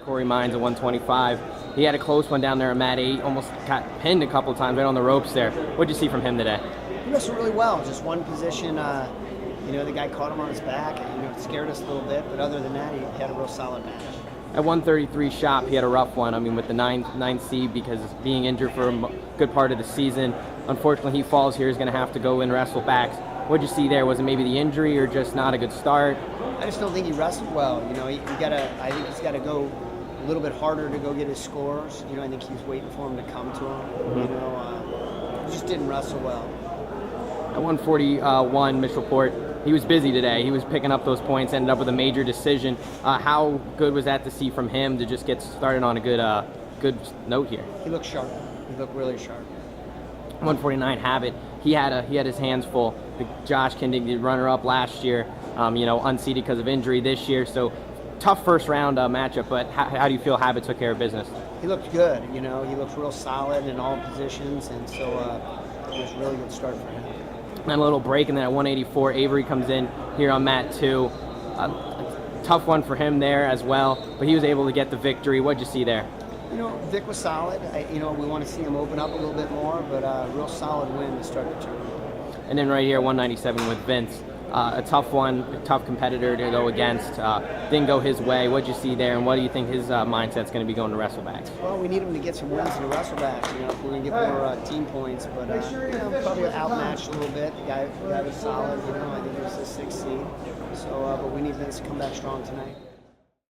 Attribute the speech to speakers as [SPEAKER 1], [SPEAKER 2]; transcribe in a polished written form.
[SPEAKER 1] Corey Mines at 125. He had a close one down there at mat 8, almost got pinned a couple times right on the ropes there. What'd you see from him today?
[SPEAKER 2] He wrestled really well. Just one position, the guy caught him on his back and it scared us a little bit, but other than that, he had a real solid match.
[SPEAKER 1] At 133 shop, he had a rough one. I mean, with the 9 seed, because being injured for a good part of the season. Unfortunately, he falls here. He's going to have to go and wrestle back. What'd you see there? Was it maybe the injury or just not a good start?
[SPEAKER 2] I just don't think he wrestled well. I think he's got to go a little bit harder to go get his scores. I think he's waiting for him to come to him. He just didn't wrestle well.
[SPEAKER 1] At 141, Mitch Report, he was busy today. He was picking up those points, ended up with a major decision. How good was that to see from him to just get started on a good note here?
[SPEAKER 2] He looked sharp. He looked really sharp.
[SPEAKER 1] 149 Habit, he had his hands full. Josh Kindig, the runner-up last year, unseeded because of injury this year. So tough first round matchup. But how do you feel Habit took care of business?
[SPEAKER 2] He looked good. He looked real solid in all positions, and so it was a really good start for him.
[SPEAKER 1] And a little break, and then at 184, Avery comes in here on mat 2. Tough one for him there as well, but he was able to get the victory. What'd you see there?
[SPEAKER 2] Vic was solid. We want to see him open up a little bit more, but a real solid win to start the tournament.
[SPEAKER 1] And then right here, 197 with Vince. A tough one, a tough competitor to go against. Didn't go his way. What'd you see there, and what do you think his mindset's going to be going to wrestlebacks?
[SPEAKER 2] Well, we need him to get some wins in the wrestlebacks, if we're going to get more team points. But, probably outmatched a little bit. The guy was solid, I think he was the 6th seed. So, but we need Vince to come back strong tonight.